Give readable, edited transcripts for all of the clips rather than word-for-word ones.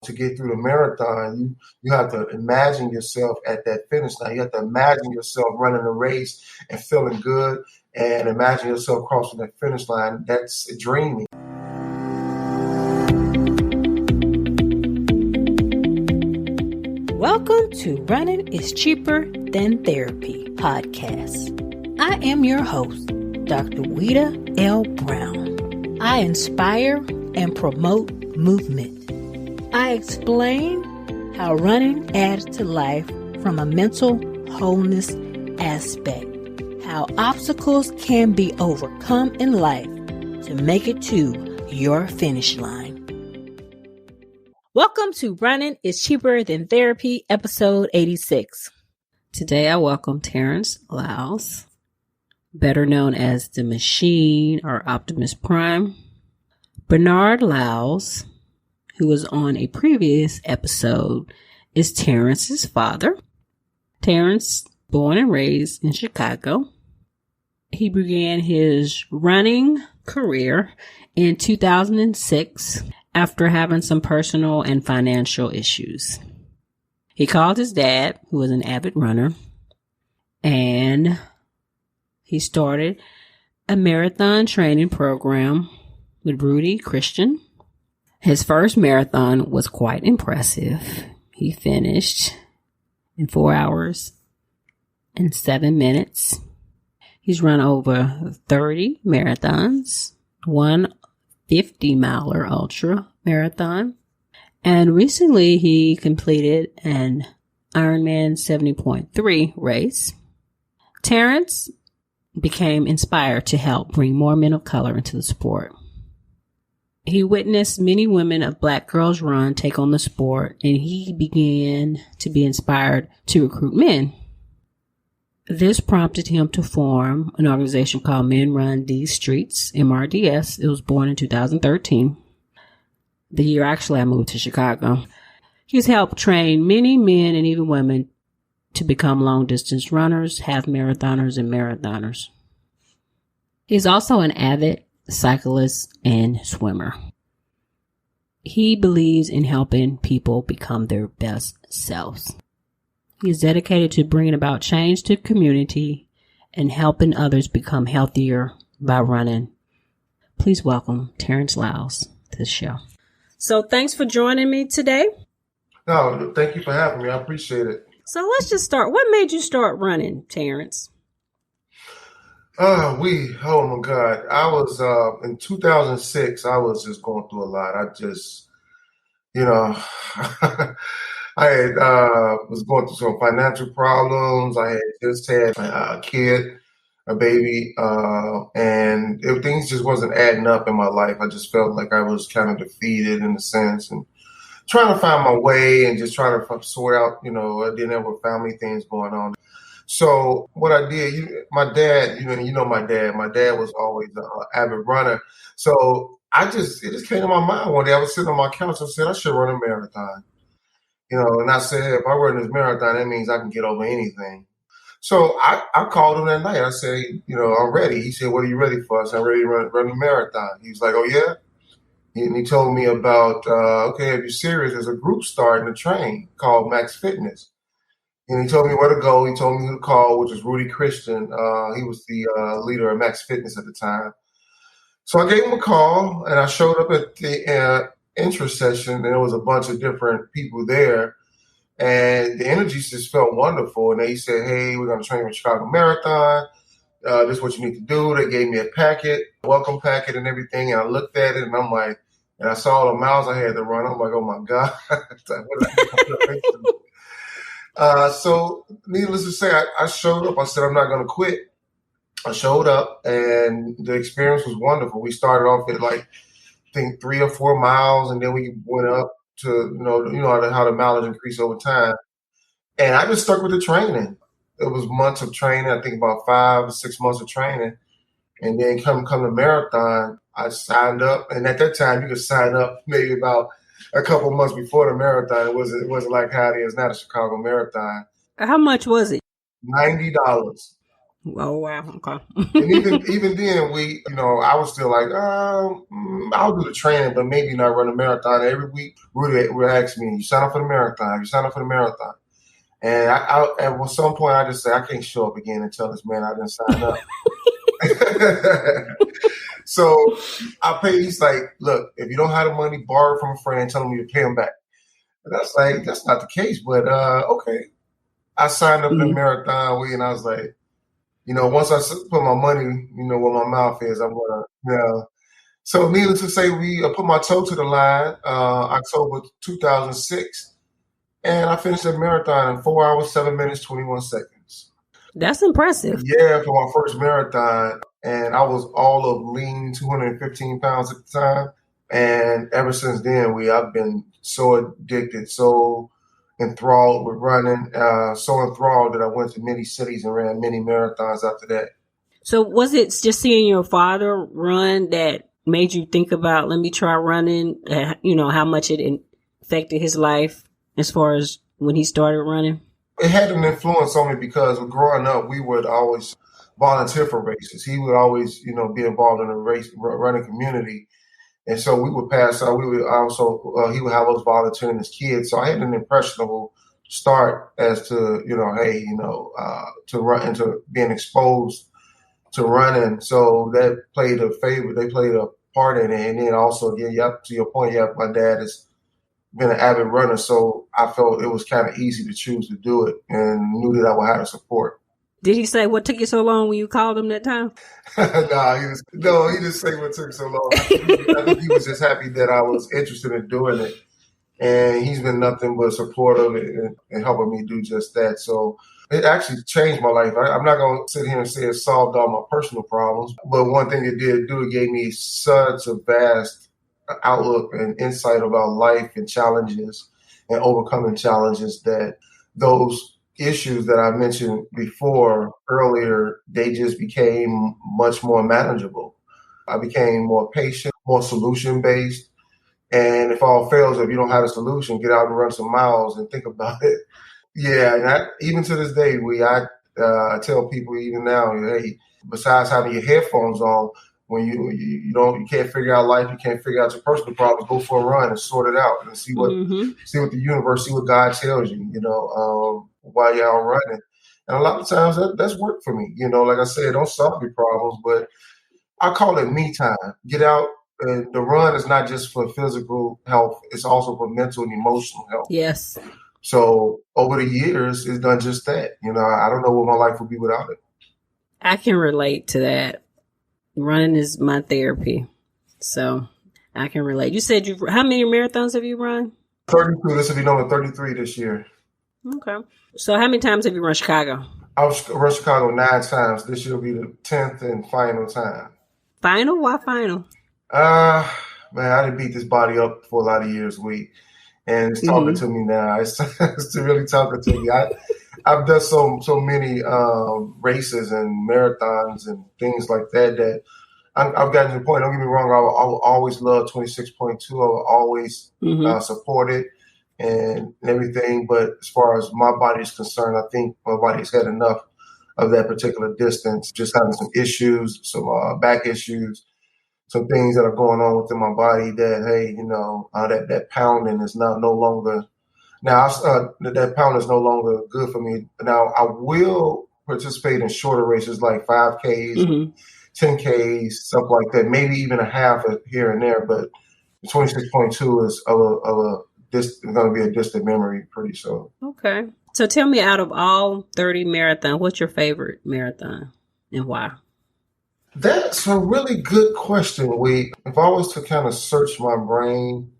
to get through the marathon, you have to imagine yourself at that finish line. You have to imagine yourself running a race and feeling good, and imagine yourself crossing that finish line. That's dreaming. Welcome to Running is Cheaper Than Therapy podcast. I am your host, Dr. Weta L. Brown. I inspire and promote movement. I explain how running adds to life from a mental wholeness aspect, how obstacles can be overcome in life to make it to your finish line. Welcome to Running is Cheaper Than Therapy, episode 86. Today I welcome Terrance Lyles, better known as The Machine or Optimus Prime. Bernard Lyles, who was on a previous episode, is Terrance's father. Terrance, born and raised in Chicago. He began his running career in 2006 after having some personal and financial issues. He called his dad, who was an avid runner, and he started a marathon training program with Rudy Christian. His first marathon was quite impressive. He finished in 4 hours and 7 minutes. He's run over 30 marathons, one 50-miler ultra marathon. And recently he completed an IornMan 70.3 race. Terrance became inspired to help bring more men of color into the sport. He witnessed many women of Black girls run take on the sport, and he began to be inspired to recruit men. This prompted him to form an organization called Men Run Deez Streets, MRDS. It was born in 2013. The year actually I moved to Chicago. He's helped train many men and even women to become long-distance runners, half marathoners, and marathoners. He's also an avid cyclist and swimmer. He believes in helping people become their best selves. He is dedicated to bringing about change to the community and helping others become healthier by running. Please welcome Terrance Lyles to the show. So thanks for joining me today. No, thank you for having me. I appreciate it. So let's just start. What made you start running, Terrance? Oh my God. I was, in 2006, I was just going through a lot. I just, I had, was going through some financial problems. I had just had a kid, a baby, and things just wasn't adding up in my life. I just felt like I was kind of defeated in a sense and trying to find my way and just trying to sort out, I didn't have family things going on. So what I did, my dad, my dad. My dad was always an avid runner. So it just came to my mind one day. I was sitting on my couch and said, I should run a marathon. And I said, hey, if I run this marathon, that means I can get over anything. So I called him that night. I said, I'm ready. He said, what are you ready for? I said, I'm ready to run a marathon. He was like, oh, yeah? And he told me about, okay, if you're serious, there's a group starting to train called Max Fitness. And he told me where to go. He told me who to call, which was Rudy Christian. He was the leader of Max Fitness at the time. So I gave him a call, and I showed up at the intro session, and there was a bunch of different people there. And the energy just felt wonderful. And they said, hey, we're going to train you in Chicago Marathon. This is what you need to do. They gave me a packet, welcome packet and everything. And I looked at it, and I'm like, and I saw all the miles I had to run. I'm like, oh, my God. So needless to say, I showed up. I said, I'm not going to quit. I showed up, and the experience was wonderful. We started off at I think 3 or 4 miles, and then we went up to, how the mileage increased over time. And I just stuck with the training. It was months of training. I think about 5 or 6 months of training. And then come to marathon, I signed up. And at that time, you could sign up maybe about a couple months before the marathon. It wasn't like how it is now, the Chicago Marathon. How much was it? $90. Oh, wow. Okay. And even then, I was still like, I'll do the training, but maybe not run a marathon every week. Rudy would ask me, "You sign up for the marathon? You sign up for the marathon?" And at some point, I just say, I can't show up again and tell this man I didn't sign up. So I pay. He's like, "Look, if you don't have the money, borrow from a friend, tell him you pay him back." And that's like, that's not the case, but okay. I signed up for the marathon week, and I was like, once I put my money, where my mouth is, I'm gonna, So needless to say, I put my toe to the line, October 2006, and I finished the marathon in 4 hours, 7 minutes, 21 seconds. That's impressive. Yeah, for my first marathon, and I was all of lean, 215 pounds at the time, and ever since then, I've been so addicted, so enthralled with running, so enthralled that I went to many cities and ran many marathons after that. So was it just seeing your father run that made you think about, let me try running, how much it affected his life as far as when he started running? It had an influence on me because growing up, we would always volunteer for races. He would always, be involved in the race running community. And so we would pass out. We would also, he would have us volunteering as kids. So I had an impressionable start as to, to run into being exposed to running. So that played they played a part in it. And then also, again, to your point, my dad has been an avid runner. So I felt it was kind of easy to choose to do it and knew that I would have the support. Did he say what took you so long when you called him that time? He didn't say what took so long. I think he was just happy that I was interested in doing it. And he's been nothing but supportive and helping me do just that. So it actually changed my life. I'm not going to sit here and say it solved all my personal problems. But one thing it did do, it gave me such a vast outlook and insight about life and challenges and overcoming challenges that those issues that I mentioned earlier, they just became much more manageable. I became more patient, more solution-based. And if all fails, if you don't have a solution, get out and run some miles and think about it. Yeah, and even to this day, I tell people even now, hey, besides having your headphones on, when you can't figure out life, you can't figure out your personal problems, go for a run and sort it out and see what the universe, see what God tells you, while you're out running. And a lot of times that's worked for me. Like I said, don't solve your problems, but I call it me time. Get out. And the run is not just for physical health. It's also for mental and emotional health. Yes. So over the years, it's done just that. I don't know what my life would be without it. I can relate to that. Running is my therapy. So I can relate. You said how many marathons have you run? 32. This will be number 33 this year. Okay. So how many times have you run Chicago? I've run Chicago 9 times. This year will be the 10th and final time. Final? Why final? Man, I didn't beat this body up for a lot of years, and it's talking to me now. It's really talking to me. I've done so many races and marathons and things like that I've gotten to the point. Don't get me wrong. I will always love 26.2. I will always support it and everything. But as far as my body is concerned, I think my body's had enough of that particular distance. Just having some issues, some back issues, some things that are going on within my body that, hey, that pounding is no longer. Now, that pound is no longer good for me. Now, I will participate in shorter races like 5Ks, 10Ks, stuff like that, maybe even a half here and there. But 26.2 is going to be a distant memory pretty soon. Okay. So tell me, out of all 30 marathons, what's your favorite marathon and why? That's a really good question, If I was to kind of search my brain,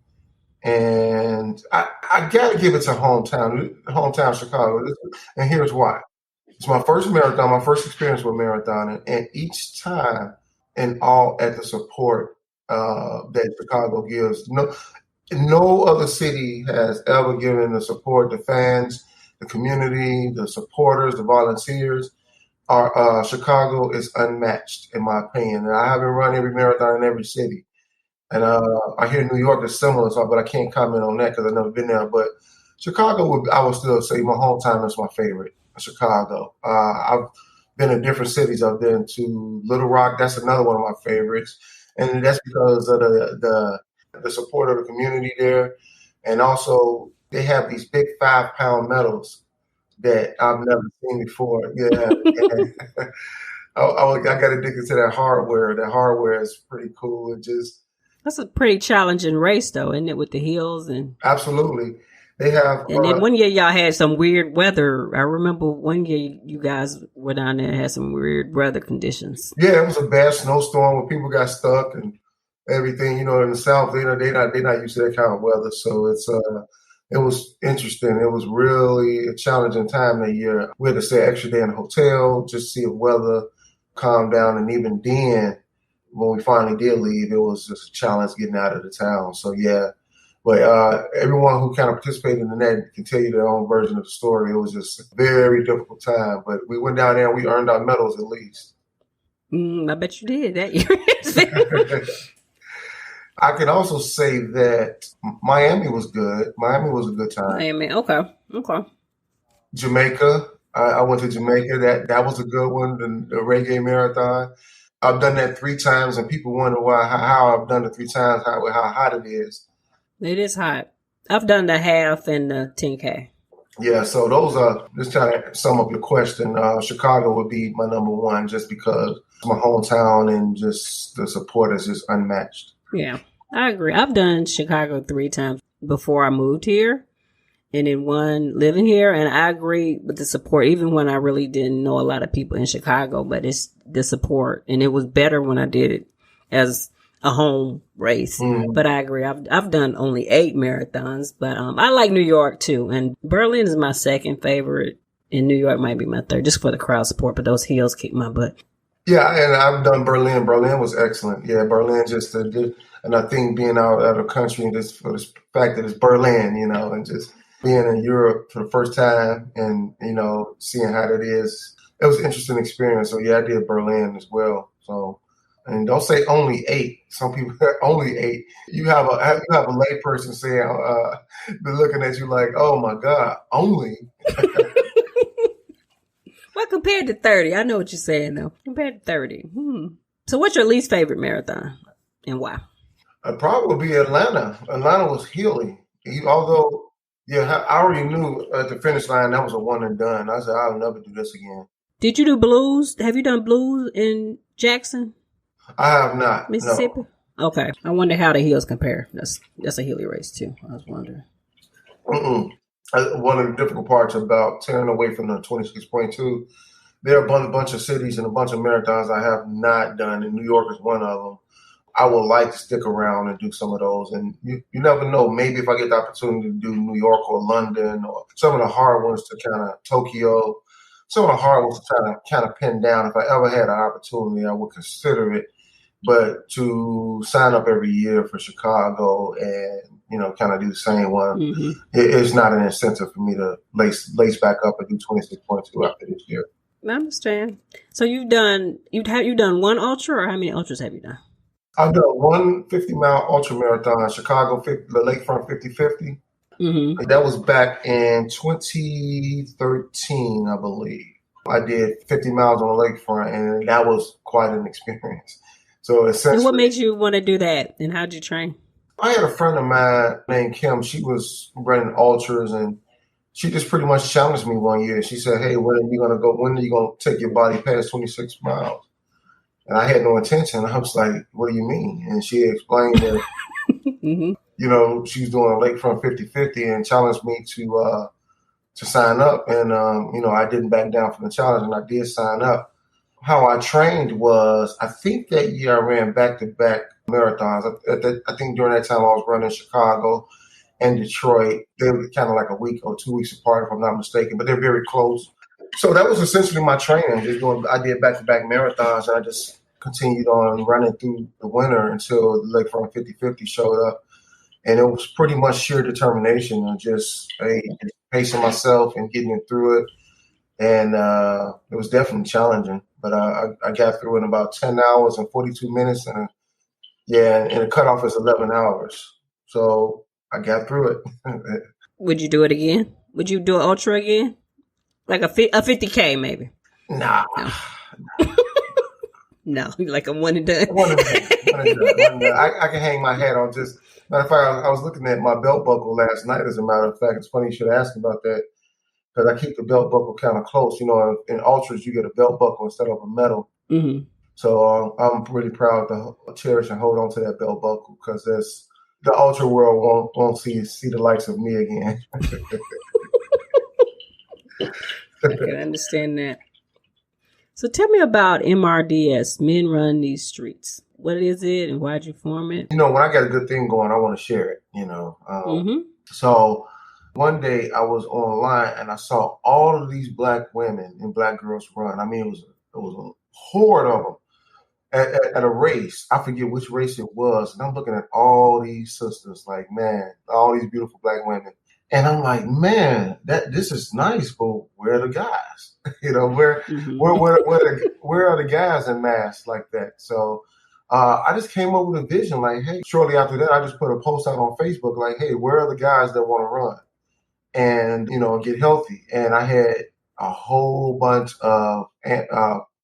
and I got to give it to hometown Chicago. And here's why. It's my first marathon, my first experience with marathon. And each time and all at the support that Chicago gives. No other city has ever given the support, the fans, the community, the supporters, the volunteers. Chicago is unmatched, in my opinion. And I haven't run every marathon in every city. And I hear New York is similar, but I can't comment on that because I've never been there. But Chicago, I would still say my hometown is my favorite, Chicago. I've been in different cities. I've been to Little Rock. That's another one of my favorites. And that's because of the support of the community there. And also they have these big 5-pound medals that I've never seen before. Yeah. I got addicted to that hardware. That hardware is pretty cool. That's a pretty challenging race, though, isn't it, with the hills and absolutely. They have, and then one year y'all had some weird weather. I remember one year you guys were down there and had some weird weather conditions. Yeah, it was a bad snowstorm where people got stuck and everything. In the South, they're not used to that kind of weather, so it was interesting. It was really a challenging time that year. We had to stay an extra day in a hotel just to see if weather calmed down, and even then, when we finally did leave, it was just a challenge getting out of the town. So yeah. But everyone who kind of participated in that can tell you their own version of the story. It was just a very difficult time. But we went down there and we earned our medals at least. I bet you did that year. I can also say that Miami was good. Miami was a good time. Miami, okay. Jamaica, I went to Jamaica. That was a good one, the reggae marathon. I've done that 3 times, and people wonder how I've done it 3 times, how hot it is. It is hot. I've done the half and the 10K. Yeah, so those are, just trying to sum up your question, Chicago would be my number 1 just because it's my hometown and just the support is just unmatched. Yeah, I agree. I've done Chicago 3 times before I moved here and then 1 living here. And I agree with the support, even when I really didn't know a lot of people in Chicago, but it's the support. And it was better when I did it as a home race. But I agree. I've done only 8 marathons, but I like New York too. And Berlin is my second favorite, and New York might be my third, just for the crowd support. But those hills kick my butt. Yeah, and I've done Berlin. Berlin was excellent. Yeah, Berlin and I think being out of the country and just for the fact that it's Berlin, and just being in Europe for the first time and seeing how that is, it was an interesting experience. So yeah, I did Berlin as well. So. And don't say only 8. Some people only 8. You have a lay person saying, they're looking at you like, oh my God, only. Well, compared to 30, I know what you're saying though. Compared to 30. So what's your least favorite marathon and why? I'd probably be Atlanta. Atlanta was hilly. Although, yeah, I already knew at the finish line that was a one and done. I said, I'll never do this again. Did you do blues? Have you done blues in Jackson? I have not. Mississippi? No. Okay. I wonder how the hills compare. That's a hilly race too. I was wondering. One of the difficult parts about tearing away from the 26.2, there are a bunch of cities and a bunch of marathons I have not done, and New York is one of them. I would like to stick around and do some of those. And you never know. Maybe if I get the opportunity to do New York or London or some of the hard ones to kind of Tokyo, some of the hard ones to kind of pin down. If I ever had an opportunity, I would consider it. But to sign up every year for Chicago and, kind of do the same one, it's not an incentive for me to lace back up and do 26.2 after this year. I understand. So you've done one ultra, or how many ultras have you done? I've done one 50-mile ultra marathon, Chicago, the Lakefront 50-50. That was back in 2013, I believe. I did 50 miles on the lakefront, and that was quite an experience. So essentially, and what made you want to do that, and how'd you train? I had a friend of mine named Kim. She was running ultras, and she just pretty much challenged me one year. She said, "Hey, when are you going to take your body past 26 miles?" And I had no intention. I was like, "What do you mean?" And she explained that, she was doing a Lakefront 50-50 and challenged me to sign up. And, I didn't back down from the challenge, and I did sign up. How I trained was, I think that year I ran back-to-back marathons. I think during that time I was running Chicago and Detroit. They were kind of like a week or 2 weeks apart, if I'm not mistaken, but they're very close. So that was essentially my training. I did back-to-back marathons, and I just continued on running through the winter until the Lakefront 50-50 showed up. And it was pretty much sheer determination and just pacing myself and getting through it. And it was definitely challenging. But I got through in about 10 hours and 42 minutes. And the cutoff is 11 hours. So I got through it. Would you do it again? Would you do an ultra again? Like a 50K maybe? Nah. No. No, you're like a one and done. One and done. I can hang my hat on just. Matter of fact, I was looking at my belt buckle last night. As a matter of fact, it's funny you should ask about that because I keep the belt buckle kind of close. You know, in ultras you get a belt buckle instead of a medal. Mm-hmm. So I'm really proud to cherish and hold on to that belt buckle because the ultra world won't see the likes of me again. I can understand that. So tell me about MRDS, Men Run Deez Streets. What is it and why'd you form it? You know, when I got a good thing going, I want to share it, you know. So one day I was online and I saw all of these black women and black girls run. I mean, it was a horde of them at a race. I forget which race it was. And I'm looking at all these sisters like, man, all these beautiful black women. And I'm like, man, this is nice, but where are the guys? You know, where are the guys in masks like that? So I just came up with a vision like, hey, shortly after that, I just put a post out on Facebook like, hey, where are the guys that want to run and, you know, get healthy? And I had a whole bunch of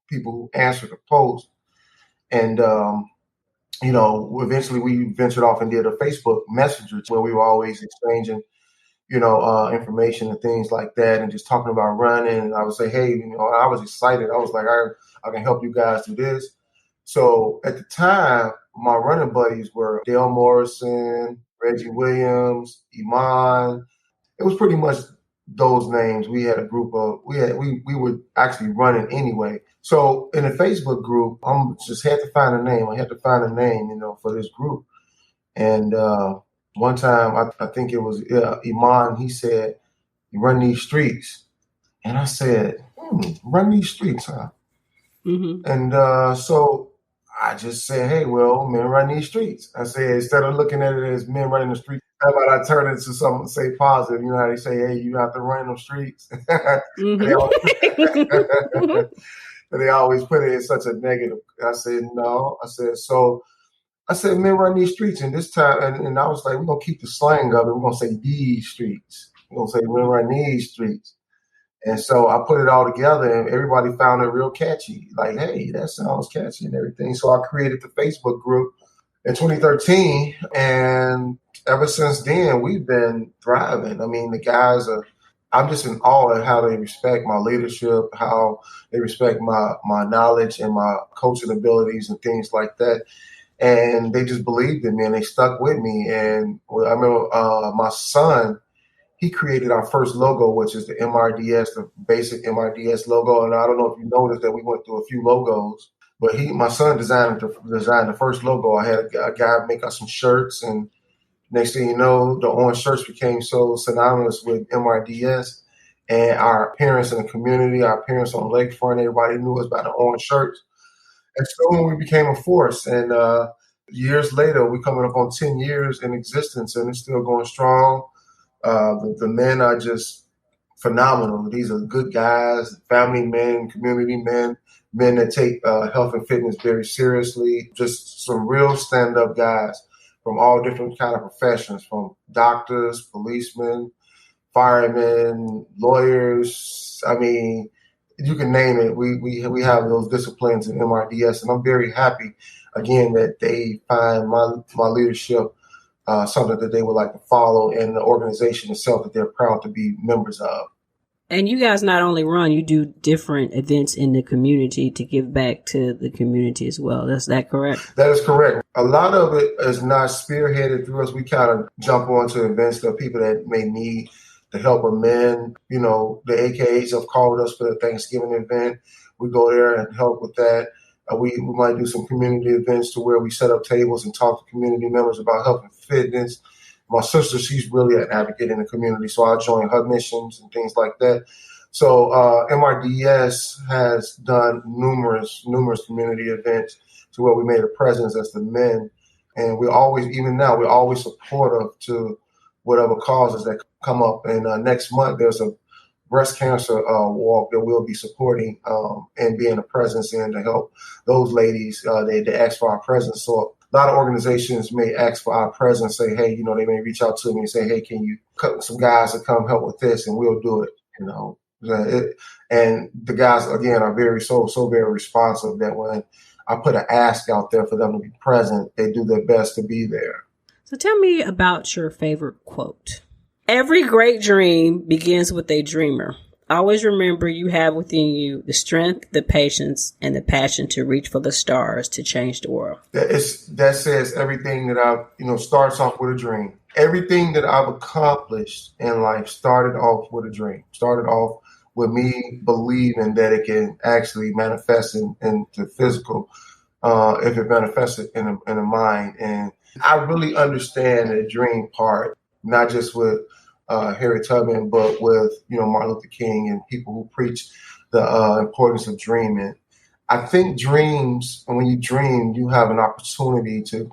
people who answered the post. And, you know, eventually we ventured off and did a Facebook Messenger where we were always exchanging, you know, information and things like that and just talking about running. And I would say, hey, you know, I was excited. I was like, I can help you guys do this. So at the time, my running buddies were Dale Morrison, Reggie Williams, Iman. It was pretty much those names. We had a group of, we were actually running anyway. So in the Facebook group, just had to find a name. I had to find a name, you know, for this group. And one time, I think it was Iman, he said, "You run these streets." And I said, run these streets, huh? Mm-hmm. And so I just said, hey, well, men run these streets. I said, instead of looking at it as men running the streets, how about I turn it to something, say positive? You know how they say, hey, you have to run them streets. Mm-hmm. They always put it in such a negative. I said, no. I said, men run these streets. And this time, and I was like, we're going to keep the slang of it. We're going to say these streets. We're going to say men run these streets. And so I put it all together and everybody found it real catchy. Like, hey, that sounds catchy and everything. So I created the Facebook group in 2013. And ever since then, we've been thriving. I mean, the guys I'm just in awe at how they respect my leadership, how they respect my knowledge and my coaching abilities and things like that. And they just believed in me and they stuck with me. And I remember my son, he created our first logo, which is the MRDS, the basic MRDS logo. And I don't know if you noticed that we went through a few logos, but my son designed the first logo. I had a guy make us some shirts, and next thing you know, the orange shirts became so synonymous with MRDS. And our appearance in the community, our appearance on Lakefront, everybody knew us by the orange shirts. And so we became a force. And years later, we're coming up on 10 years in existence, and it's still going strong. The men are just phenomenal. These are good guys, family men, community men that take health and fitness very seriously. Just some real stand-up guys from all different kind of professions, from doctors, policemen, firemen, lawyers. I mean, you can name it. We have those disciplines in MRDS, and I'm very happy, again, that they find my leadership something that they would like to follow, and the organization itself that they're proud to be members of. And you guys not only run, you do different events in the community to give back to the community as well. Is that correct? That is correct. A lot of it is not spearheaded through us. We kind of jump onto events that people that may need the help of men. You know, the AKAs have called us for the Thanksgiving event. We go there and help with that. We might do some community events to where we set up tables and talk to community members about health and fitness. My sister, she's really an advocate in the community, so I join her missions and things like that. So MRDS has done numerous community events to where we made a presence as the men. And we're always supportive to whatever causes that come up. And next month, there's a breast cancer walk that we'll be supporting and being a presence in to help those ladies. They ask for our presence. So a lot of organizations may ask for our presence, say, hey, you know, they may reach out to me and say, hey, can you cut some guys to come help with this? And we'll do it, you know. And the guys, again, are very responsive that when I put an ask out there for them to be present, they do their best to be there. So tell me about your favorite quote. Every great dream begins with a dreamer. Always remember you have within you the strength, the patience, and the passion to reach for the stars to change the world. That says everything that I've, starts off with a dream. Everything that I've accomplished in life started off with a dream. Started off with me believing that it can actually manifest into physical, if it manifested in a mind. And I really understand the dream part, not just with Harriet Tubman, but with Martin Luther King and people who preach the importance of dreaming. I think dreams, when you dream, you have an opportunity to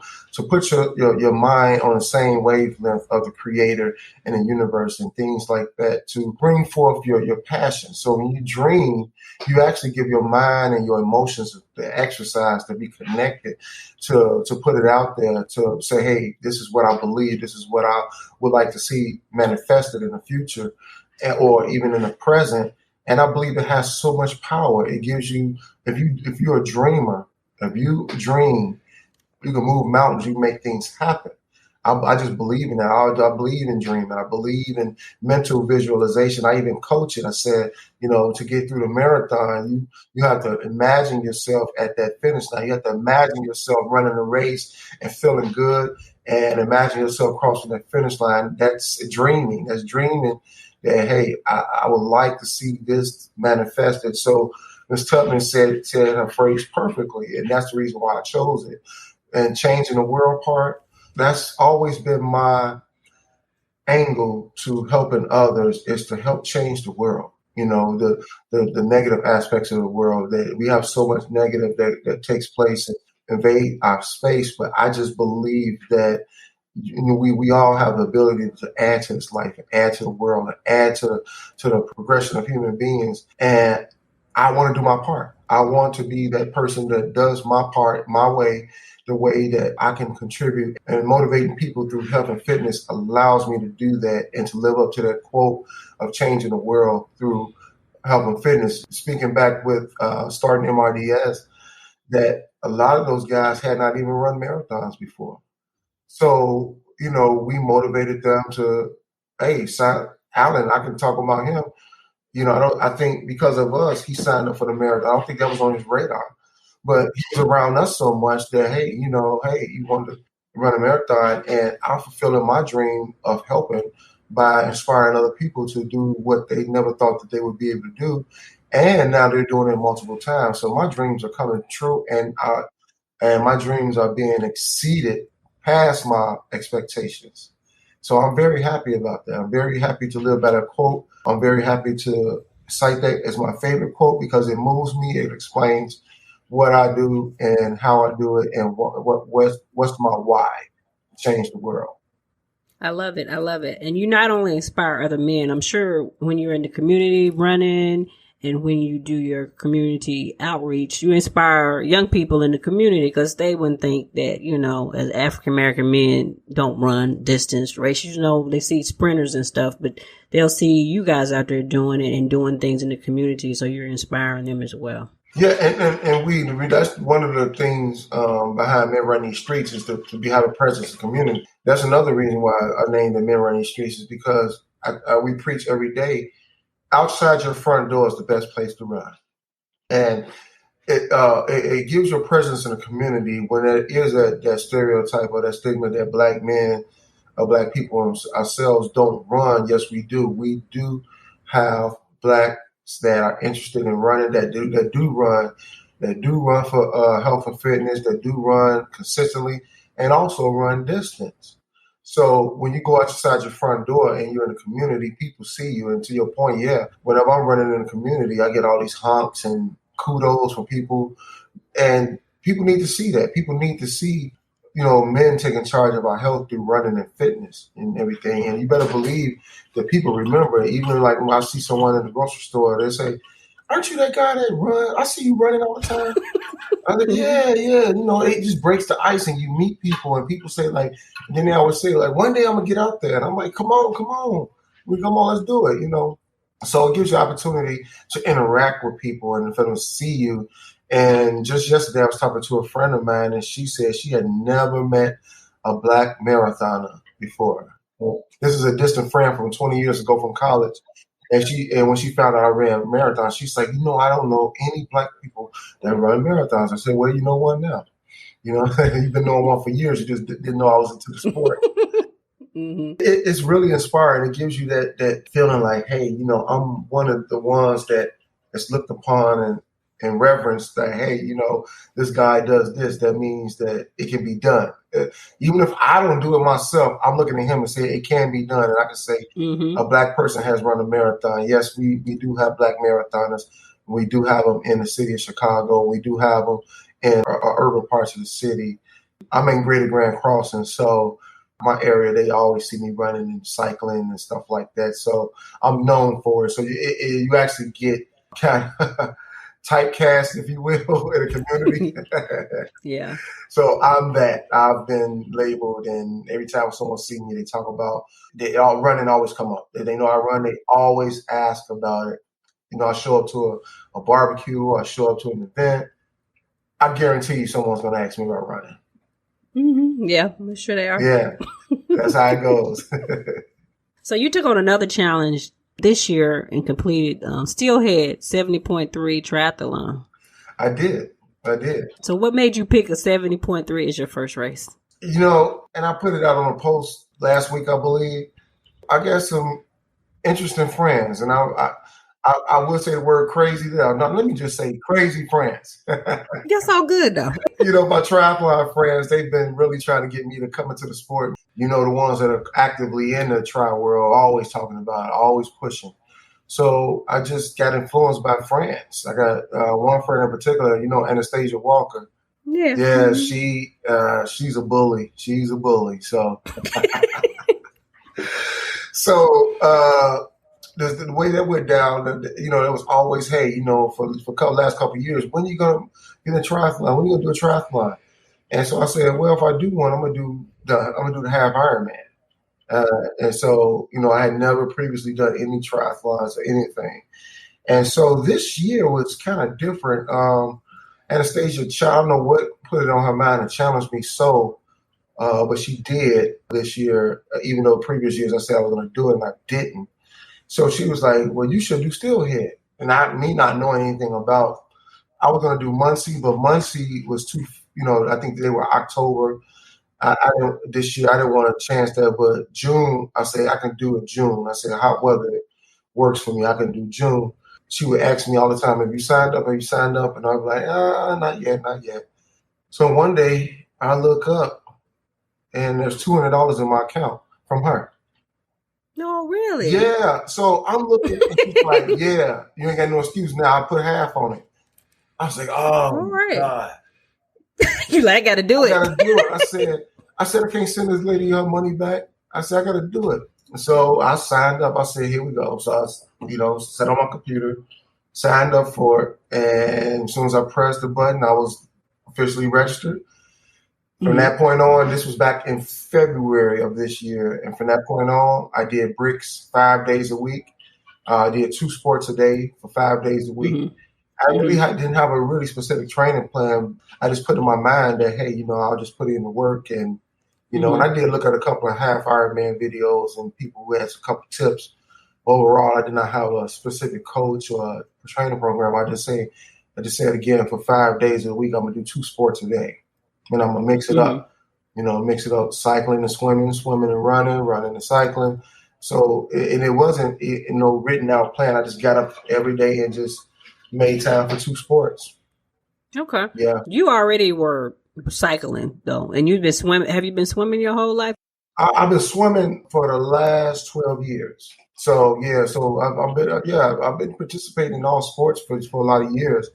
put your mind on the same wavelength of the creator and the universe and things like that, to bring forth your passion. So when you dream, you actually give your mind and your emotions the exercise to be connected, to put it out there, to say, hey, this is what I believe, this is what I would like to see manifested in the future or even in the present. And I believe it has so much power. It gives you, if you're a dreamer, if you dream, you can move mountains, you make things happen. I just believe in that. I believe in dreaming. I believe in mental visualization. I even coach it. I said, to get through the marathon, you have to imagine yourself at that finish line. You have to imagine yourself running a race and feeling good, and imagine yourself crossing that finish line. That's dreaming. That's dreaming that, hey, I would like to see this manifested. So Ms. Tubman said her phrase perfectly, and that's the reason why I chose it. And changing the world part, that's always been my angle to helping others, is to help change the world. The negative aspects of the world, that we have so much negative that takes place and invade our space. But I just believe that we all have the ability to add to this life and add to the world and add to the progression of human beings. And I want to do my part. I want to be that person that does my part, my way, the way that I can contribute. And motivating people through health and fitness allows me to do that and to live up to that quote of changing the world through health and fitness. Speaking back with starting MRDS, that a lot of those guys had not even run marathons before. So, we motivated them to, hey, Alan, I can talk about him. I think because of us, he signed up for the marathon. I don't think that was on his radar. But he was around us so much that, hey, you wanted to run a marathon, and I'm fulfilling my dream of helping by inspiring other people to do what they never thought that they would be able to do. And now they're doing it multiple times. So my dreams are coming true, and my dreams are being exceeded past my expectations. So I'm very happy about that. I'm very happy to live by that quote. I'm very happy to cite that as my favorite quote because it moves me. It explains what I do and how I do it and what's my why to change the world. I love it. I love it. And you not only inspire other men, I'm sure when you're in the community running and when you do your community outreach, you inspire young people in the community because they wouldn't think that, as African-American men don't run distance races. They see sprinters and stuff, but they'll see you guys out there doing it and doing things in the community. So you're inspiring them as well. Yeah, and we that's one of the things behind Men Run Deez Streets is to have a presence in the community. That's another reason why I named it Men Run Deez Streets, is because we preach every day. Outside your front door is the best place to run, and it gives you a presence in the community when there is that stereotype or that stigma that black men or black people ourselves don't run. Yes, we do. We do have blacks that are interested in running, that do run for health and fitness, that do run consistently, and also run distance. So when you go outside your front door and you're in the community, people see you. And to your point, yeah, whenever I'm running in the community, I get all these honks and kudos from people. And people need to see that. People need to see, men taking charge of our health through running and fitness and everything. And you better believe that people remember it. Even like when I see someone in the grocery store, they say, aren't you that guy that run? I see you running all the time. I said, yeah. It just breaks the ice and you meet people and people say and then they always say one day I'm going to get out there. And I'm like, come on. Let's do it, So it gives you opportunity to interact with people and for them to see you. And just yesterday, I was talking to a friend of mine, and she said she had never met a Black marathoner before. This is a distant friend from 20 years ago from college. And when she found out I ran marathons, she's like, I don't know any Black people that run marathons. I said, well, you know one now. You've been knowing one for years. You just didn't know I was into the sport. Mm-hmm. It's really inspiring. It gives you that feeling like, hey, I'm one of the ones that's looked upon and reverenced that, hey, this guy does this. That means that it can be done. Even if I don't do it myself, I'm looking at him and say it can be done. And I can say a Black person has run a marathon. Yes, we do have Black marathoners. We do have them in the city of Chicago. We do have them in urban parts of the city. I'm in Greater Grand Crossing, so my area, they always see me running and cycling and stuff like that. So I'm known for it. So you actually get kind of typecast, if you will, in the community. Yeah. So I'm that. I've been labeled, and every time someone sees me, they talk about, they all running always come up. They know I run, they always ask about it. I show up to a barbecue, I show up to an event. I guarantee you someone's going to ask me about running. Mm-hmm. Yeah, I'm sure they are. Yeah, that's how it goes. So you took on another challenge this year and completed Steelhead 70.3 triathlon. I did. So what made you pick a 70.3 as your first race? And I put it out on a post last week, I believe. I got some interesting friends, and I would say the word crazy there. No, let me just say crazy friends. That's all good, though. My triathlon friends, they've been really trying to get me to come into the sport. The ones that are actively in the tri world, always talking about it, always pushing. So I just got influenced by friends. I got one friend in particular, Anastasia Walker. Yeah. Yeah, she's a bully. She's a bully. So, the way that went down, it was always, hey, for the last couple of years, when are you going to get a triathlon? When are you going to do a triathlon? And so I said, well, if I do one, I'm going to do the half Ironman. And so, I had never previously done any triathlons or anything. And so this year was kind of different. Anastasia, I don't know what put it on her mind and challenged me but she did this year, even though previous years I said I was going to do it and I didn't. So she was like, well, you should do Steelhead. And me not knowing anything about, I was going to do Muncie, but Muncie was too, I think they were October. This year, I didn't want to chance that, but June, I said, I can do it June. I said, hot weather works for me. I can do June. She would ask me all the time, have you signed up? And I was like, not yet. So one day I look up and there's $200 in my account from her. No, really? Yeah. So I'm looking and she's like, yeah, you ain't got no excuse now. I put half on it. I was like, oh, my God. You like, I got to do it. I got to do it. I said, I can't send this lady her money back. I said, I got to do it. So I signed up. I said, here we go. So I, sat on my computer, signed up for it. And as soon as I pressed the button, I was officially registered. From that point on, this was back in February of this year. And from that point on, I did bricks 5 days a week. I did 2 sports a day for 5 days a week. Mm-hmm. I really didn't have a really specific training plan. I just put in my mind that, hey, I'll just put in the work. And, and I did look at a couple of half Ironman videos and people who had a couple of tips. Overall, I did not have a specific coach or a training program. I just said again, for 5 days a week, I'm going to do 2 sports a day. And I'm going to mix it up, cycling and swimming and running and cycling. So, and it wasn't no written out plan. I just got up every day and just made time for 2 sports. Okay. Yeah. You already were cycling though, and you've been swimming. Have you been swimming your whole life? I've been swimming for the last 12 years. So, yeah. So I've been participating in all sports for a lot of years.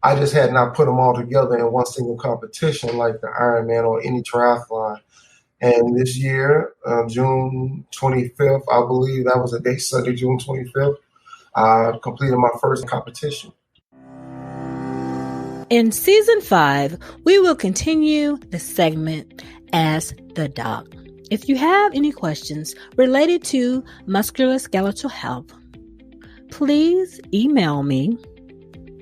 I just had not put them all together in one single competition like the Ironman or any triathlon. And this year, June 25th, I believe that was a day, Sunday, June 25th, I completed my first competition. In season 5, we will continue the segment Ask the Doc. If you have any questions related to musculoskeletal health, please email me,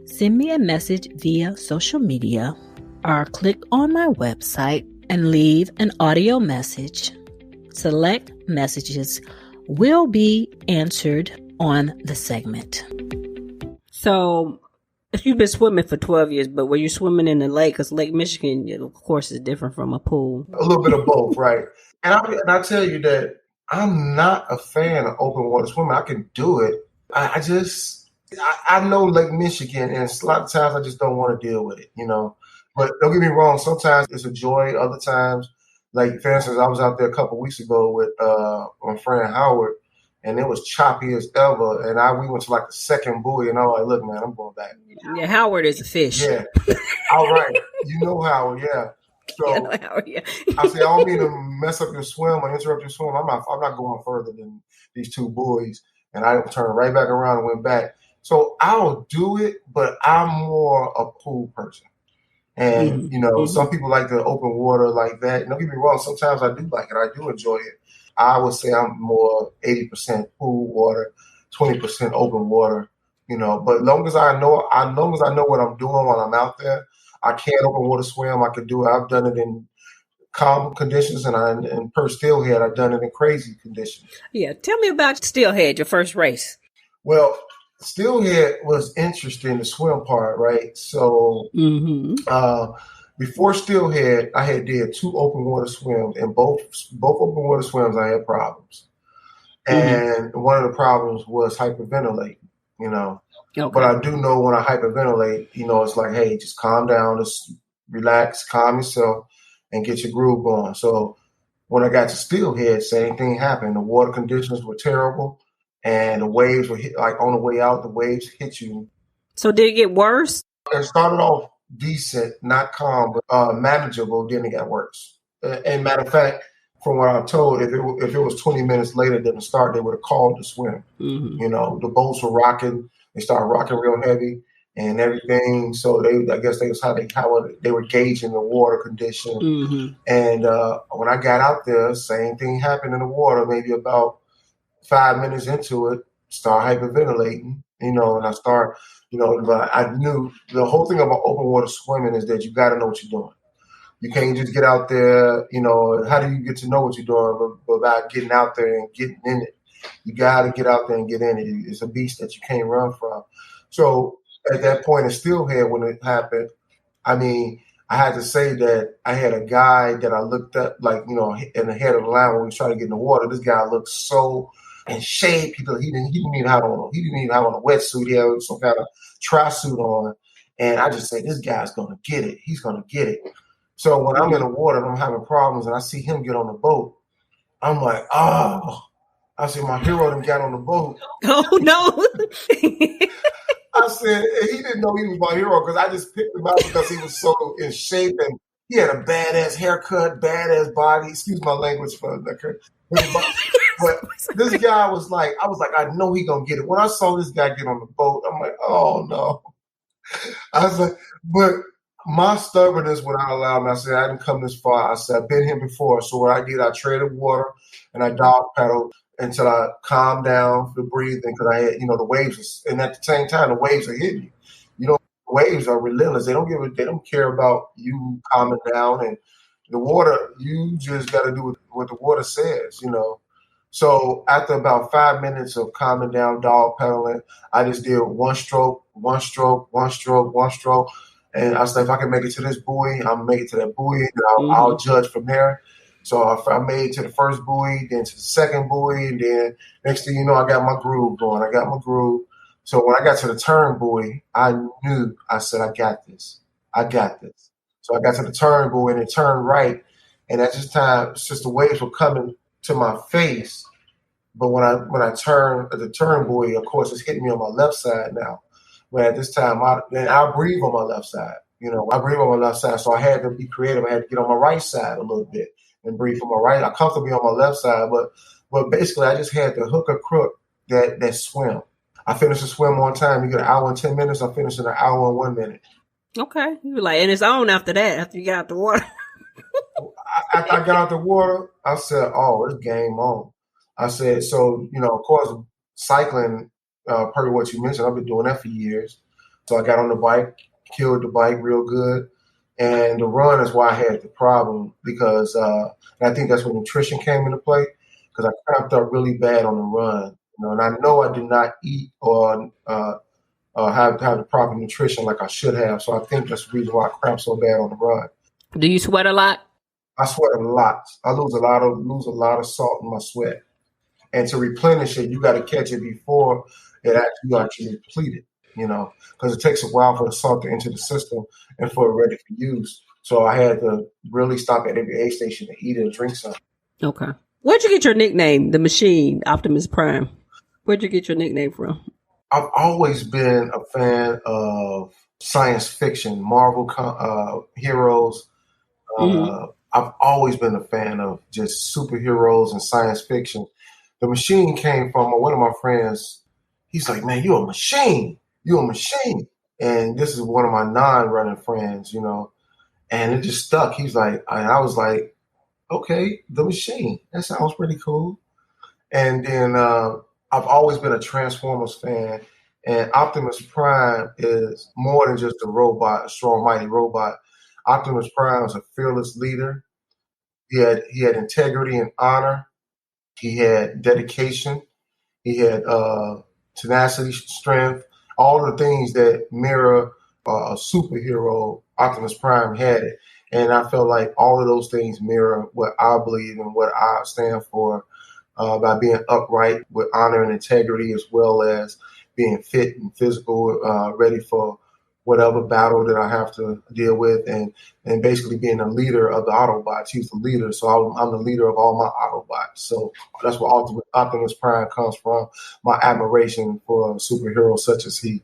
send me a message via social media, or click on my website and leave an audio message. Select messages will be answered on the segment. So, if you've been swimming for 12 years, but were you swimming in the lake? Because Lake Michigan, of course, is different from a pool. A little bit of both, right? And I tell you that I'm not a fan of open water swimming. I can do it. I know Lake Michigan, and a lot of times I just don't want to deal with it, But don't get me wrong, sometimes it's a joy. Other times, like for instance, I was out there a couple of weeks ago with my friend Howard, and it was choppy as ever. And we went to like the second buoy, and I was like, look, man, I'm going back. Yeah, Howard is a fish. Yeah. All right. You know Howard, yeah. So yeah, I know Howard, yeah. I say, I don't mean to mess up your swim or interrupt your swim. I'm not going further than these two buoys. And I turned right back around and went back. So I'll do it, but I'm more a pool person. And, some people like the open water like that. Don't get me wrong. Sometimes I do like it. I do enjoy it. I would say I'm more 80% pool water, 20% open water, but long as I know what I'm doing while I'm out there, I can open water swim. I can do it. I've done it in calm conditions, and per Steelhead, I've done it in crazy conditions. Yeah. Tell me about Steelhead, your first race. Well, Steelhead was interesting, the swim part, right? So before Steelhead, I had did 2 open water swims, and both open water swims I had problems. And one of the problems was hyperventilating, Okay. But I do know when I hyperventilate, it's like, hey, just calm down, just relax, calm yourself, and get your groove going. So when I got to Steelhead, same thing happened. The water conditions were terrible, and the waves were like on the way out, the waves hit you. So did it get worse? It started off decent, not calm, but manageable. Then it got worse. And matter of fact, from what I'm told, if it was 20 minutes later than the start, they would have called the swim. The boats were rocking. They started rocking real heavy and everything. So I guess they was how they were gauging the water condition. And when I got out there, same thing happened in the water. Maybe about 5 minutes into it, start hyperventilating. And I start, but I knew the whole thing about open water swimming is that you got to know what you're doing. You can't just get out there. How do you get to know what you're doing without getting out there and getting in it? You got to get out there and get in it. It's a beast that you can't run from. So at that point in Steelhead, when it happened, I mean, I had to say that I had a guy that I looked up, like, in the head of the line when we was trying to get in the water. This guy looked so in shape. He didn't even have on a wetsuit. He had some kind of tri-suit on. And I just said, this guy's going to get it. He's going to get it. So when I'm in the water and I'm having problems and I see him get on the boat, I'm like, oh. I said, my hero done got on the boat. Oh, no. I said, he didn't know he was my hero because I just picked him out because he was so in shape and he had a badass haircut, badass body. Excuse my language for that. But this guy was like, I know he going to get it. When I saw this guy get on the boat, I'm like, oh, no. I was like, but my stubbornness would not allow me. I said, I didn't come this far. I said, I've been here before. So what I did, I treaded water and I dog paddled until I calmed down for the breathing because I had, the waves. And at the same time, the waves are hitting you. Waves are relentless. They don't care about you calming down. And the water, you just got to do what the water says, So after about 5 minutes of calming down, dog paddling, I just did one stroke. And I said, if I can make it to this buoy, I'm going to make it to that buoy, and I'll judge from there. So I made it to the first buoy, then to the second buoy, and then next thing you know, I got my groove going. So when I got to the turn buoy, I said, I got this. So I got to the turn buoy, and it turned right. And at this time, it's just the waves were coming to my face. But when I turned at the turn buoy, of course, it's hitting me on my left side now. But at this time, I breathe on my left side. I breathe on my left side, so I had to be creative. I had to get on my right side a little bit and breathe from my right. I comfortably on my left side, but basically, I just had to hook or crook that swim. I finished the swim on time. You get an hour and 10 minutes. I finished in an hour and 1 minute. Okay, you were like, and it's on after that. After you got out the water. After I got out the water, I said, "Oh, it's game on." I said, "So of course, cycling per what you mentioned, I've been doing that for years. So I got on the bike, killed the bike real good. And the run is why I had the problem because and I think that's when nutrition came into play because I cramped up really bad on the run. And I know I did not eat or have the proper nutrition like I should have. So I think that's the reason why I cramped so bad on the run. Do you sweat a lot? I sweat a lot. I lose a lot of salt in my sweat. And to replenish it, you got to catch it before it actually depleted, because it takes a while for the salt to enter the system and for it ready for use. So I had to really stop at every aid station to eat or drink something. Okay. Where'd you get your nickname, The Machine, Optimus Prime? Where'd you get your nickname from? I've always been a fan of science fiction, Marvel heroes. I've always been a fan of just superheroes and science fiction. The Machine came from one of my friends. He's like, man, you're a machine. You're a machine. And this is one of my non-running friends, and it just stuck. He's like, I was like, okay, The Machine. That sounds pretty cool. And then I've always been a Transformers fan. And Optimus Prime is more than just a robot, a strong, mighty robot. Optimus Prime is a fearless leader. He had integrity and honor. He had dedication. He had tenacity, strength, all the things that mirror a superhero. Optimus Prime had it. And I felt like all of those things mirror what I believe and what I stand for by being upright with honor and integrity, as well as being fit and physical, ready for whatever battle that I have to deal with, and basically being a leader of the Autobots. He's the leader, so I'm the leader of all my Autobots. So that's where Optimus Prime comes from, my admiration for a superhero such as he.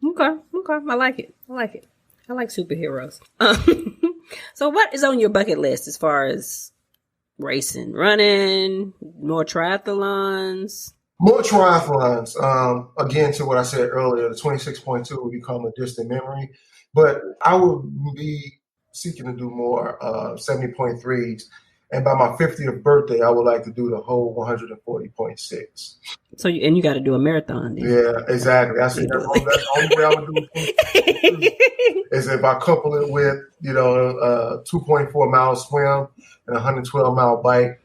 Okay. I like it. I like superheroes. So what is on your bucket list as far as racing, running, more triathlons? More triathlons. Again, to what I said earlier, the 26.2 will become a distant memory. But I would be seeking to do more 70.3s. And by my 50th birthday, I would like to do the whole 140.6. So you got to do a marathon then. Yeah, exactly. That's the only way I would do it. Is if I couple it with, 2.4 mile swim and 112 mile bike,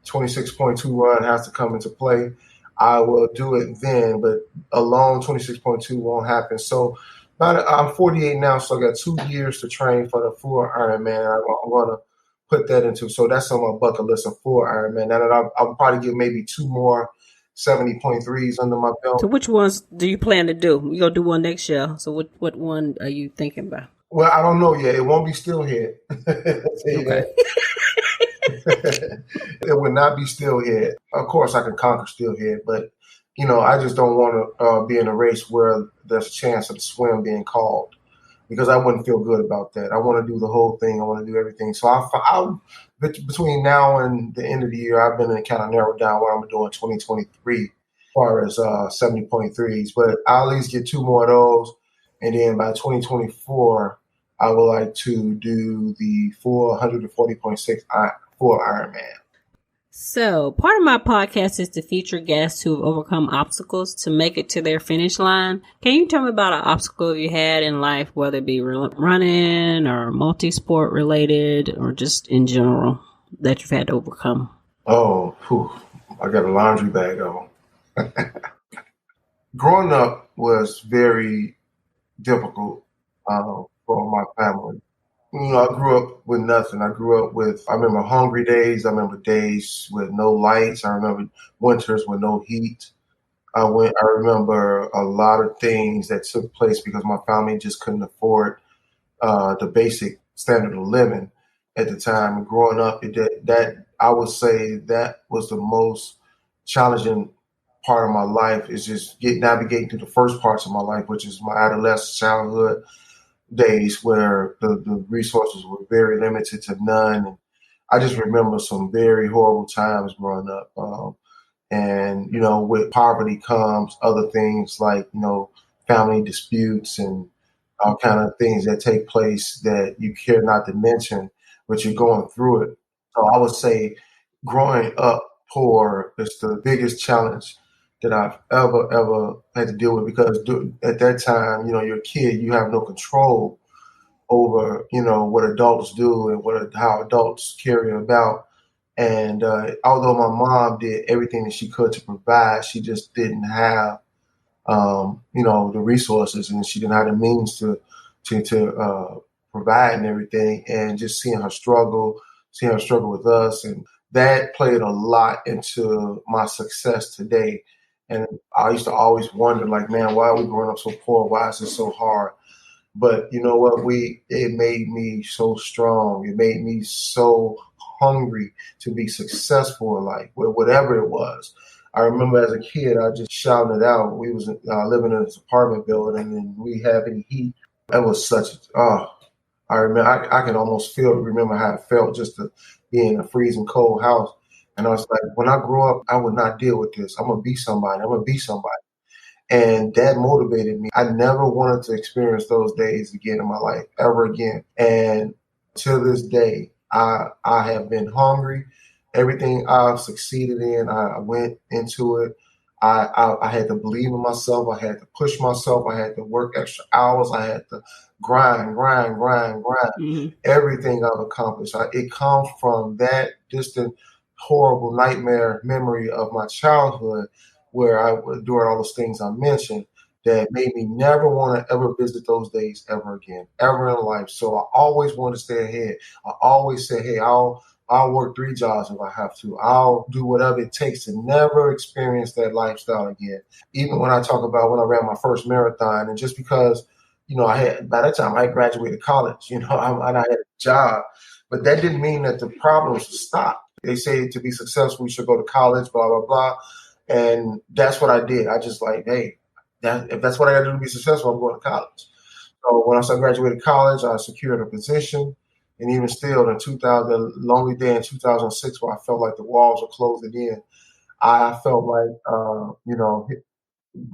26.2 run has to come into play. I will do it then, but alone 26.2 won't happen. So I'm 48 now, so I got 2 years to train for the full IornMan. I'm going to put that into, so that's on my bucket list of full IornMan. Now I'll probably get maybe 2 more 70.3s under my belt. So which ones do you plan to do? You're going to do one next year. So what one are you thinking about? Well, I don't know yet. It won't be Steelhead. Okay. It would not be Steelhead. Of course, I can conquer Steelhead, but I just don't want to be in a race where there's a chance of the swim being called, because I wouldn't feel good about that. I want to do the whole thing. I want to do everything. So I'll between now and the end of the year, I've been kind of narrowed down what I'm doing 2023 as far as 70.3s. But I'll at least get 2 more of those, and then by 2024, I would like to do the full 140.6 full IornMan. So part of my podcast is to feature guests who have overcome obstacles to make it to their finish line. Can you tell me about an obstacle you had in life, whether it be running or multi-sport related or just in general that you've had to overcome? Oh, I got a laundry bag on. Growing up was very difficult for my family. I grew up with nothing. I remember hungry days. I remember days with no lights. I remember winters with no heat. I remember a lot of things that took place because my family just couldn't afford the basic standard of living at the time. And growing up, that I would say that was the most challenging part of my life, is just navigating through the first parts of my life, which is my adolescent childhood days where the resources were very limited to none. And I just remember some very horrible times growing up. And with poverty comes other things like, family disputes and all kind of things that take place that you care not to mention, but you're going through it. So I would say growing up poor is the biggest challenge that I've ever had to deal with, because at that time, you're a kid, you have no control over, what adults do and how adults carry about. And although my mom did everything that she could to provide, she just didn't have, the resources, and she didn't have the means to provide and everything. And just seeing her struggle with us, and that played a lot into my success today. And I used to always wonder, like, man, why are we growing up so poor? Why is it so hard? But you know what? It made me so strong. It made me so hungry to be successful in life, whatever it was. I remember as a kid, I just shouted it out. We was living in this apartment building, and we have any heat. That was I remember. I can almost remember how it felt just to be in a freezing cold house. And I was like, when I grow up, I would not deal with this. I'm gonna be somebody. And that motivated me. I never wanted to experience those days again in my life, ever again. And to this day, I have been hungry. Everything I've succeeded in, I went into it. I had to believe in myself. I had to push myself. I had to work extra hours. I had to grind. Mm-hmm. Everything I've accomplished, it comes from that distant, horrible nightmare memory of my childhood, where I was doing all those things I mentioned, that made me never want to ever visit those days ever again, ever in life. So I always wanted to stay ahead. I always said, hey, I'll work 3 jobs if I have to. I'll do whatever it takes to never experience that lifestyle again. Even when I talk about when I ran my first marathon, and just because, by that time I graduated college, and I had a job, but that didn't mean that the problems stopped. They say to be successful, you should go to college, blah, blah, blah. And that's what I did. I just like, hey, if that's what I got to do to be successful, I'm going to college. So when I graduated college, I secured a position. And even still, the lonely day in 2006, where I felt like the walls were closing in, I felt like,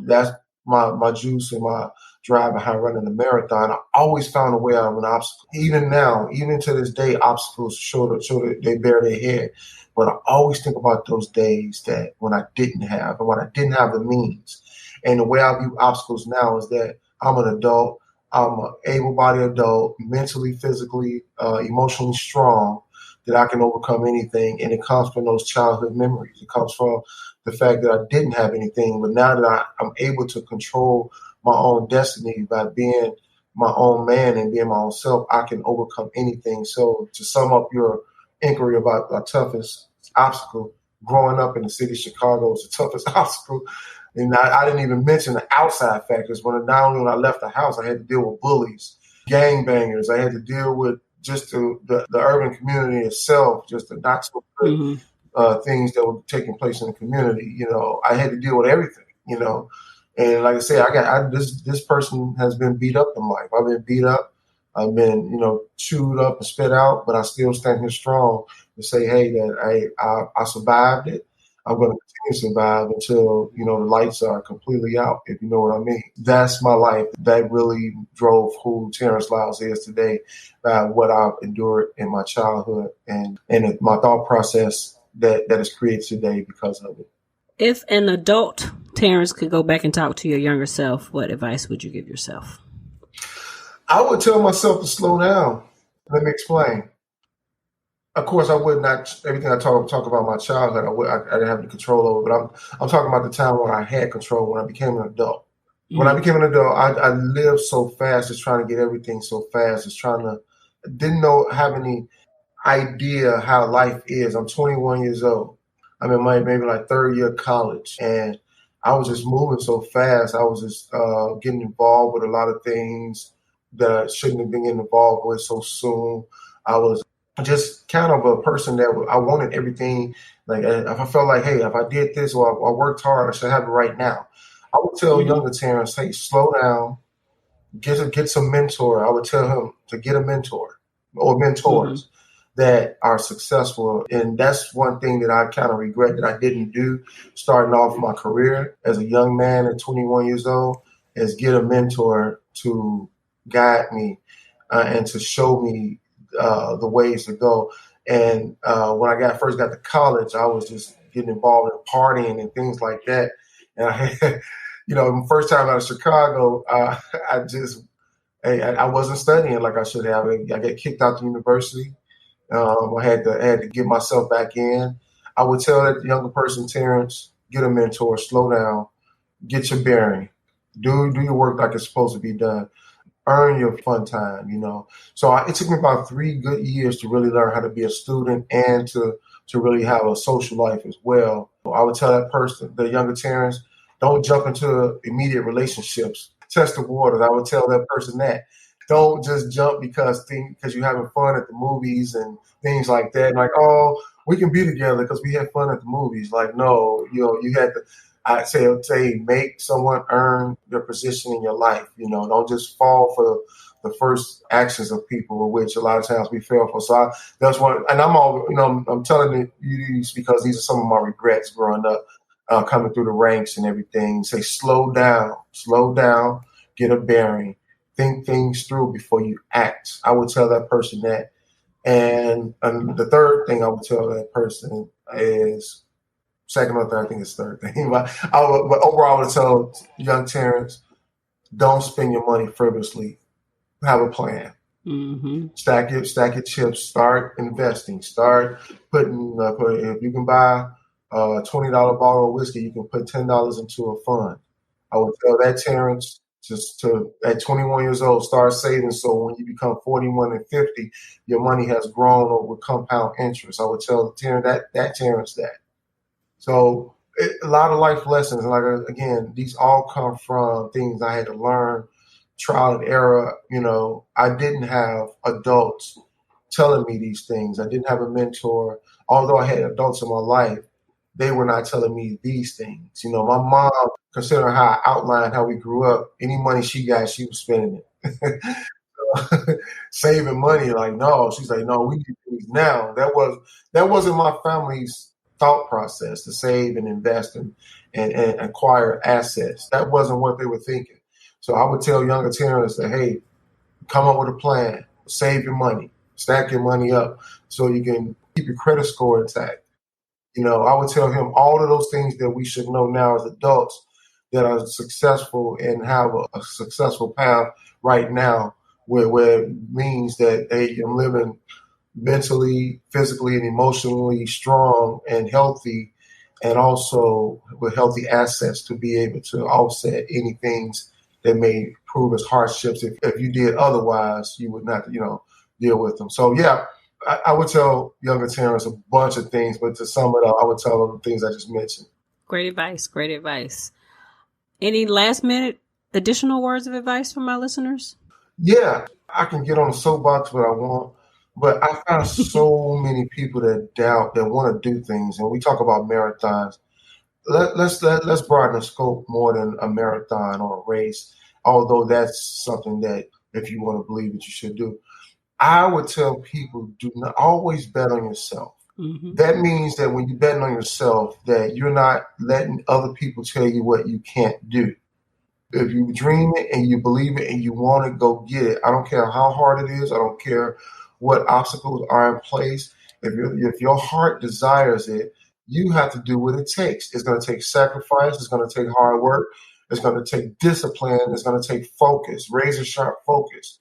that's my juice and my drive behind running the marathon. I always found a way out of an obstacle. Even now, even to this day, obstacles show that they bear their head. But I always think about those days that when I didn't have, and when I didn't have the means. And the way I view obstacles now is that I'm an adult. I'm an able-bodied adult, mentally, physically, emotionally strong, that I can overcome anything. And it comes from those childhood memories. It comes from the fact that I didn't have anything. But now that I'm able to control my own destiny by being my own man and being my own self, I can overcome anything. So to sum up your inquiry about the toughest obstacle, growing up in the city of Chicago was the toughest obstacle. And I didn't even mention the outside factors. Not only when I left the house, I had to deal with bullies, gangbangers. I had to deal with just the urban community itself, just the not so good things that were taking place in the community. I had to deal with everything. And like I said, this person has been beat up in life. I've been beat up. I've been, chewed up and spit out, but I still stand here strong to say, hey, that I survived it. I'm going to continue to survive until, the lights are completely out, if you know what I mean. That's my life. That really drove who Terrance Lyles is today, by what I've endured in my childhood and my thought process that is created today because of it. If an adult Terrance could go back and talk to your younger self, what advice would you give yourself? I would tell myself to slow down. Let me explain. Of course, I would not. Everything I talk about my childhood, I didn't have any control over. But I'm talking about the time when I had control, when I became an adult. When I became an adult, I lived so fast, just trying to get everything so fast, didn't have any idea how life is. I'm 21 years old. I'm in maybe like third year of college, and I was just moving so fast. I was just getting involved with a lot of things that I shouldn't have been getting involved with so soon. I was just kind of a person that I wanted everything. Like if I felt like, hey, if I did this or I worked hard, I should have it right now. I would tell younger Terrance, hey, slow down, get some mentor. I would tell him to get a mentor or mentors that are successful. And that's one thing that I kind of regret that I didn't do starting off my career as a young man at 21 years old, is get a mentor to guide me and to show me the ways to go. And when I first got to college, I was just getting involved in partying and things like that. And I had, the first time out of Chicago, I wasn't studying like I should have. I got kicked out of university. I had to get myself back in. I would tell that younger person, Terrance, get a mentor, slow down, get your bearing, do your work like it's supposed to be done, earn your fun time. So it took me about 3 good years to really learn how to be a student and to really have a social life as well. I would tell that person, the younger Terrance, don't jump into immediate relationships. Test the waters. I would tell that person that. Don't just jump because you're having fun at the movies and things like that. Like, oh, we can be together because we had fun at the movies. Like, no, you had to. I say make someone earn their position in your life. Don't just fall for the first actions of people, which a lot of times we fail for. So that's one. And I'm telling you these because these are some of my regrets growing up, coming through the ranks and everything. Say slow down, get a bearing. Think things through before you act. I would tell that person that. And the third thing I would tell that person is, second or third, I think it's third thing. But overall, I would tell young Terrance, don't spend your money frivolously. Have a plan. Mm-hmm. Stack your chips. Start investing. Start putting. If you can buy a $20 bottle of whiskey, you can put $10 into a fund. I would tell that Terrance just to, at 21 years old, start saving. So when you become 41 and 50, your money has grown over compound interest. I would tell Terrance that. So a lot of life lessons. Like, again, these all come from things I had to learn, trial and error. I didn't have adults telling me these things. I didn't have a mentor. Although I had adults in my life, they were not telling me these things. My mom, considering how I outlined how we grew up, any money she got, she was spending it. Saving money, like, no. She's like, no, we need things now. That wasn't my family's thought process, to save and invest and acquire assets. That wasn't what they were thinking. So I would tell younger Terrance that, hey, come up with a plan, save your money, stack your money up so you can keep your credit score intact. I would tell him all of those things that we should know now as adults that are successful and have a successful path right now, where it means that, hey, I'm living mentally, physically, and emotionally strong and healthy, and also with healthy assets to be able to offset any things that may prove as hardships. If you did otherwise, you would not, deal with them. So, yeah, I would tell younger Terrance a bunch of things, but to sum it up, I would tell them the things I just mentioned. Great advice. Any last minute additional words of advice for my listeners? Yeah, I can get on the soapbox what I want, but I found so many people that doubt, that want to do things. And we talk about marathons. Let's broaden the scope more than a marathon or a race, although that's something that if you want to believe that you should do. I would tell people, do not always bet on yourself. Mm-hmm. That means that when you're betting on yourself, that you're not letting other people tell you what you can't do. If you dream it and you believe it and you want it, go get it. I don't care how hard it is. I don't care what obstacles are in place. If your heart desires it, you have to do what it takes. It's going to take sacrifice. It's going to take hard work. It's going to take discipline. It's going to take focus, razor sharp focus.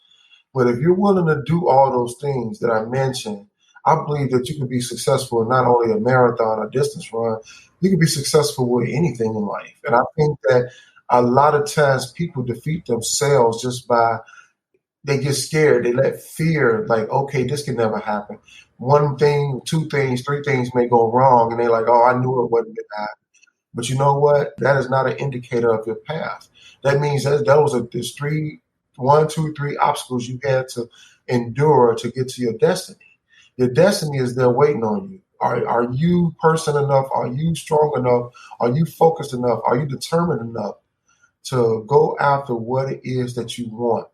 But if you're willing to do all those things that I mentioned, I believe that you can be successful in not only a marathon or distance run, you can be successful with anything in life. And I think that a lot of times people defeat themselves just by, they get scared. They let fear, like, okay, this can never happen. One thing, two things, three things may go wrong. And they're like, oh, I knew it wasn't going to happen. But you know what? That is not an indicator of your path. That means that those are just 1, 2, 3 obstacles you had to endure to get to your destiny. Your destiny is there waiting on you. Are you person enough? Are you strong enough? Are you focused enough? Are you determined enough to go after what it is that you want?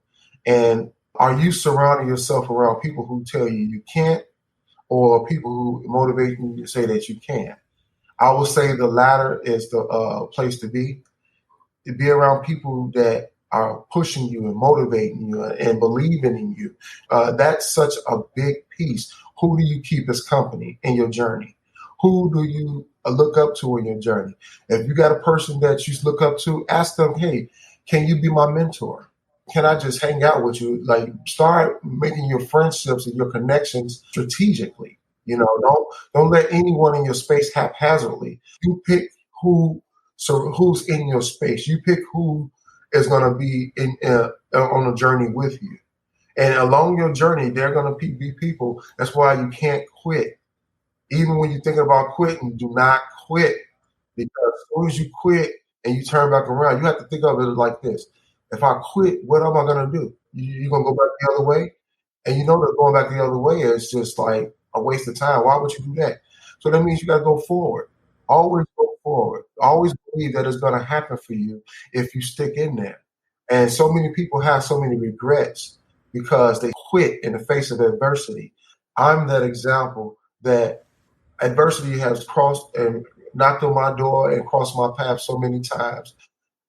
And are you surrounding yourself around people who tell you you can't, or people who motivate you to say that you can? I would say the latter is the place to be. To be around people that are pushing you and motivating you and believing in you. That's such a big piece. Who do you keep as company in your journey? Who do you look up to in your journey. If you got a person that you look up to, ask them, hey, can you be my mentor? Can I just hang out with you? Like, start making your friendships and your connections strategically. You know, don't let anyone in your space haphazardly. You pick who's in your space. You pick who is going to be on a journey with you. And along your journey, there are going to be people. That's why you can't quit. Even when you're thinking about quitting, do not quit. Because as soon as you quit and you turn back around, you have to think of it like this. If I quit, what am I going to do? You're going to go back the other way? And you know that going back the other way is just like a waste of time. Why would you do that? So that means you got to go forward. Always go forward. Always believe that it's going to happen for you if you stick in there. And so many people have so many regrets because they quit in the face of adversity. I'm that example that adversity has crossed and knocked on my door and crossed my path so many times.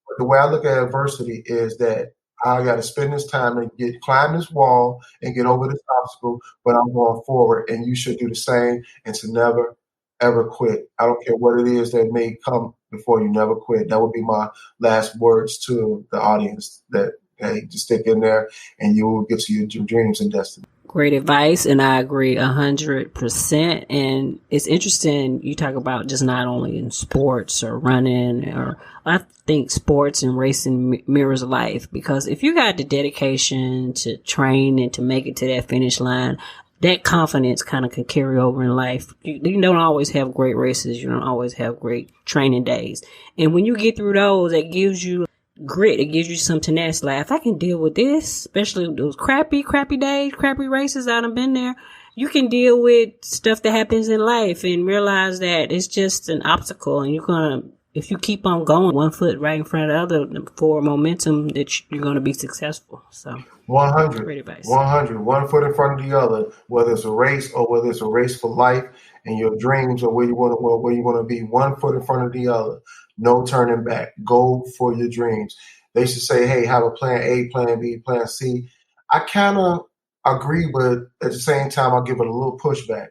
But the way I look at adversity is that I got to spend this time and climb this wall and get over this obstacle, but I'm going forward, and you should do the same and to never, ever quit. I don't care what it is that may come before you, never quit. That would be my last words to the audience, that, hey, just stick in there and you will get to your dreams and destiny. Great advice, and I agree 100%. And it's interesting you talk about just not only in sports or running, or I think sports and racing mirrors life, because if you got the dedication to train and to make it to that finish line, that confidence kind of can carry over in life. You don't always have great races. You don't always have great training days. And when you get through those, it gives you grit. It gives you some tenacity. Like, if I can deal with this, especially those crappy days, crappy races, I done been there. You can deal with stuff that happens in life and realize that it's just an obstacle, and if you keep on going, one foot right in front of the other for momentum, that you're going to be successful. So 100, great advice. 100, one foot in front of the other, whether it's a race or whether it's a race for life and your dreams or where you want to be, one foot in front of the other. No turning back. Go for your dreams. They should say, hey, have a plan A, plan B, plan C. I kind of agree, but at the same time, I'll give it a little pushback.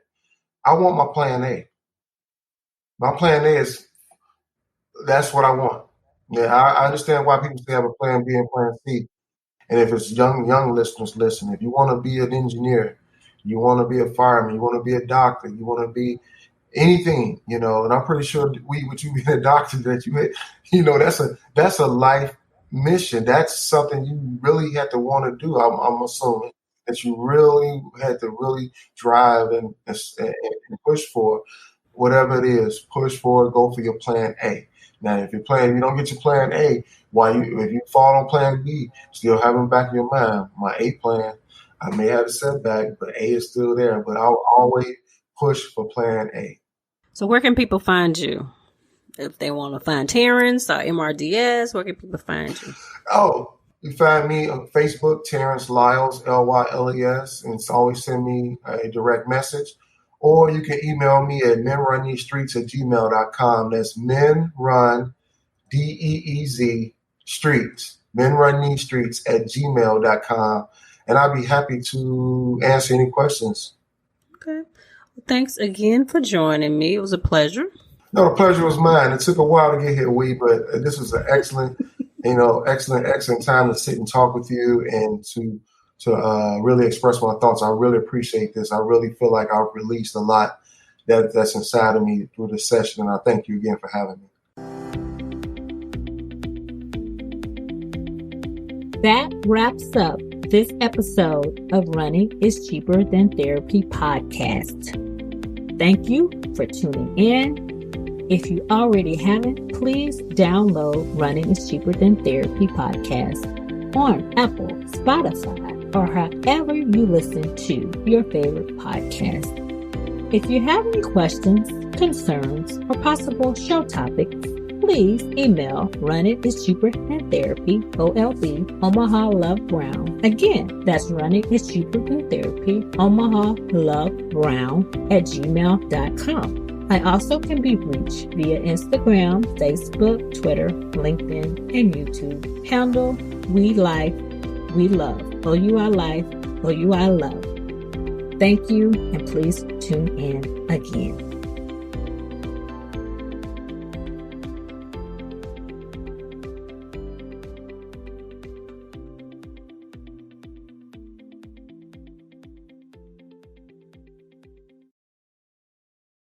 I want my plan A. My plan A is, that's what I want. Yeah, I understand why people say have a plan B and plan C. And if it's young listeners, listen, if you want to be an engineer, you want to be a fireman, you want to be a doctor, you want to be anything, and I'm pretty sure with you being a doctor, that that's a life mission. That's something you really have to want to do. I'm assuming that you really had to really drive and push for whatever it is. Push for it. Go for your plan A. Now, if you don't get your plan A, if you fall on plan B, still have in the back of your mind, my A plan, I may have a setback, but A is still there. But I'll always push for plan A. So where can people find you? If they want to find Terrance or MRDS, where can people find you? Oh, you find me on Facebook, Terrance Lyles, Lyles, and always send me a direct message. Or you can email me at menrundeezstreets@gmail.com. That's Men Run Deez Streets. Men Run Deez Streets @gmail.com. And I'd be happy to answer any questions. Okay. Well, thanks again for joining me. It was a pleasure. No, the pleasure was mine. It took a while to get here, but this was an excellent, excellent time to sit and talk with you and to really express my thoughts. I really appreciate this. I really feel like I've released a lot that's inside of me through this session, and I thank you again for having me. That wraps up this episode of Running is Cheaper Than Therapy podcast. Thank you for tuning in. If you already haven't, please download Running is Cheaper Than Therapy podcast on Apple, Spotify, or however you listen to your favorite podcast. If you have any questions, concerns, or possible show topics, please email Running is Cheaper Than Therapy, OLB, Omaha Love Brown. Again, that's Running is Cheaper Than Therapy, Omaha Love Brown @gmail.com. I also can be reached via Instagram, Facebook, Twitter, LinkedIn, and YouTube. Handle We Life, We Love. OUI Life, OUI Love. Thank you, and please tune in again.